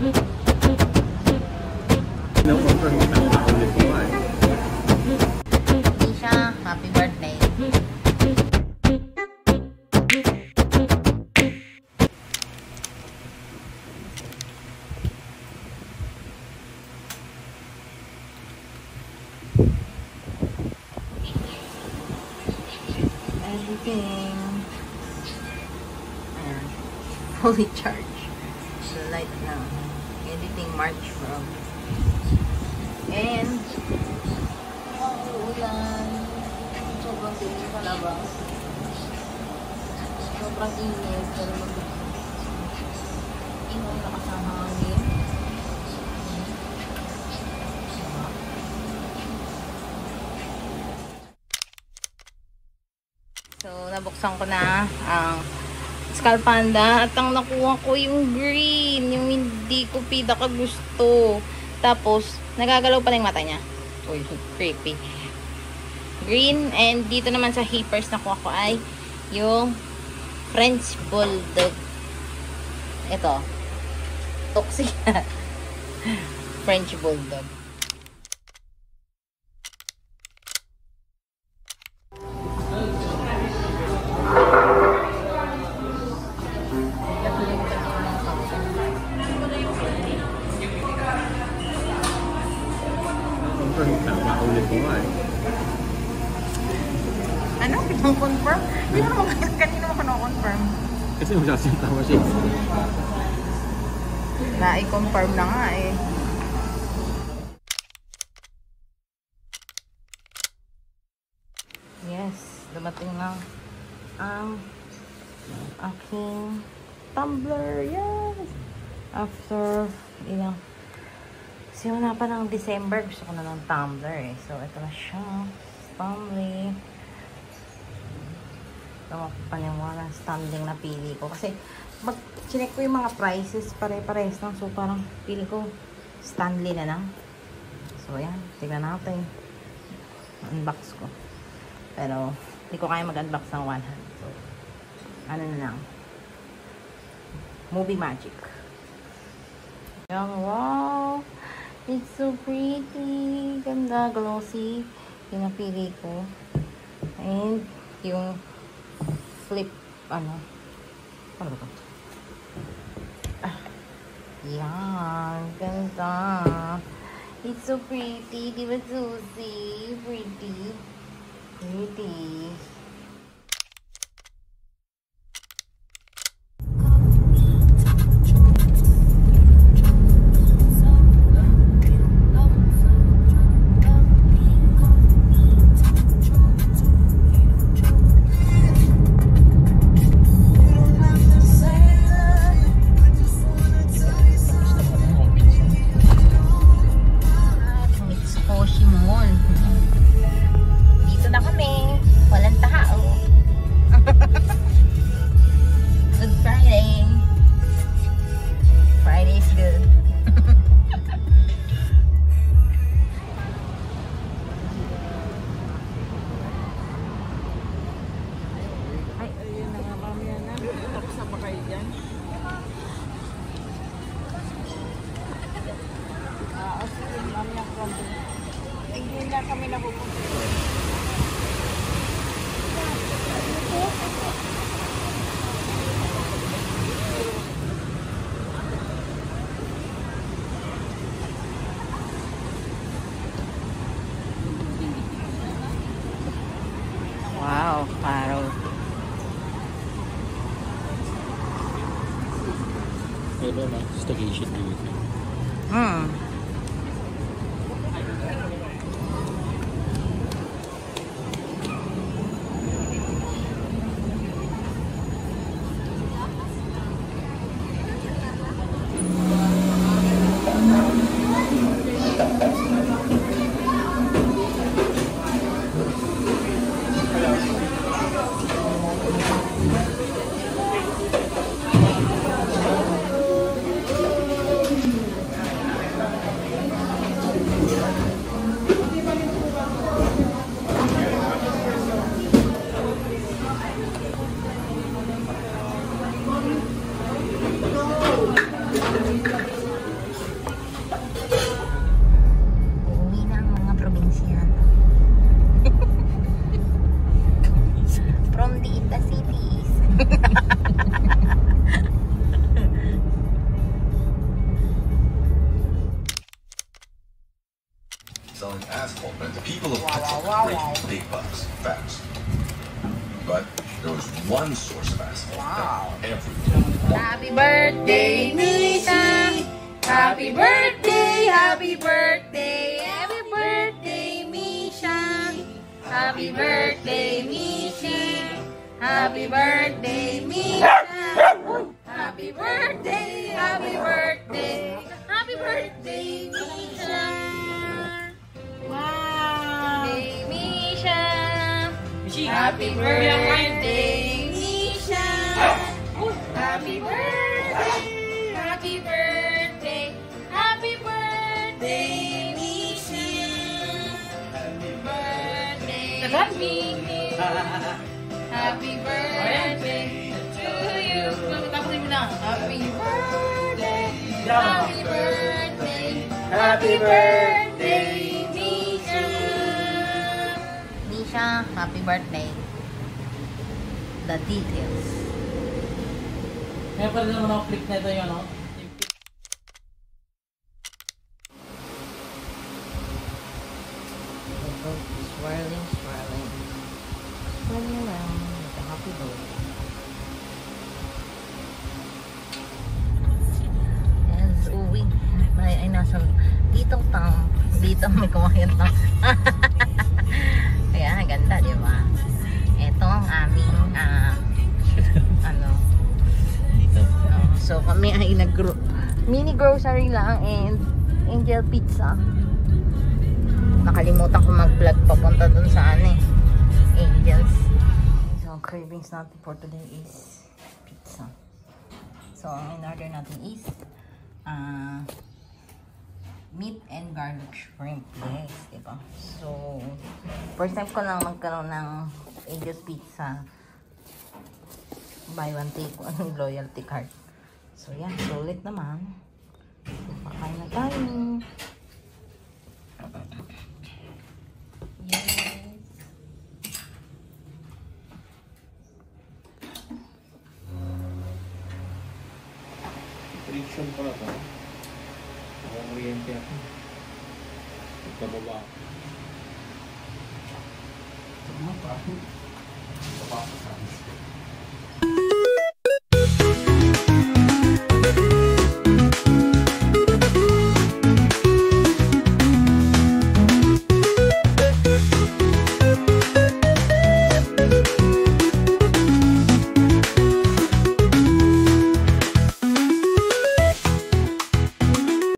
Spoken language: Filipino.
Isha, happy birthday. Everything. Ayan. Fully charged. So light now. Editing March from. And ulan. Sobrang tinis sa labas. Sobrang init. Pero mag-inong lakas ang hangin. So, nabuksan ko na ang Skull Panda at ang nakuha ko yung green, yung hindi ko pinaka gusto. Tapos, nagagalaw pa na yung mata niya. Uy, creepy. Green, and dito naman sa hippers nakuha ko ay yung French Bulldog. Ito. Toxic. French Bulldog. Ulit ko nga eh. Ano? Pinang-confirm? Hindi mo naman kanina mo confirm. Kasi magsasalita mo siya. Na-i-confirm na nga eh. Yes, dumating na ang aking tumbler. Yes! After ilang simula pa ng December, gusto ko na ng tumbler eh. So, ito na siya. Stanley. Ito pa yung mga standing na pili ko. Kasi, chinek ko yung mga prices, pare-pares lang. So, parang pili ko Stanley na lang. So, ayan. Tignan natin. Unbox ko. Pero, hindi ko kaya mag-unbox ng one hand. So, ano na lang. Movie Magic. Ayan, wow! It's so pretty. Ganda, glossy. Yung napili ko. And yung flip, ano ba ito? Yan. Ganda. It's so pretty. Di ba, Susie? Pretty. Pretty. Hindi na kami napupunta. Wow, parang. Pero na, staycation dito. asphalt meant the people of Petra could break big bucks fast. But there was one source of asphalt that everyone Happy birthday, Misha! Happy birthday, happy birthday, happy birthday, Misha! Happy birthday, Misha! Happy birthday, Misha! Happy birthday, happy birthday, happy birthday, Misha! Wow! Hey, Misha! Happy birthday, Misha! Happy birthday! Happy birthday! Happy birthday, Misha! Happy birthday, Misha! Happy birthday to you! Tapusin mo na. Happy birthday! Happy birthday! Happy birthday, Misha! Misha, happy birthday. The details. Kaya pala naman ako click na ito yung ano. Swirling, swirling. Swirling around with a happy boat. And uwi. Ay nasa ditong tang. Dito may kumain tang. Kaya ganda, di ba? Ito ang aming ano. So kami ay mini grocery lang and Angel Pizza. Nakalimutan ko mag-vlog papunta dun sa ano Angels. So cravings natin for today is pizza. So ang in-order natin is meat and garlic shrimp. Yes, diba? So first time ko lang magkaroon ng Angels Pizza. Buy one take one loyalty card. So yan, sulit naman. So, pakain na tayo. Yes. Friction pala ito. Ang oriente ako. Pagkababa. Ano pa? Papasok sa akin.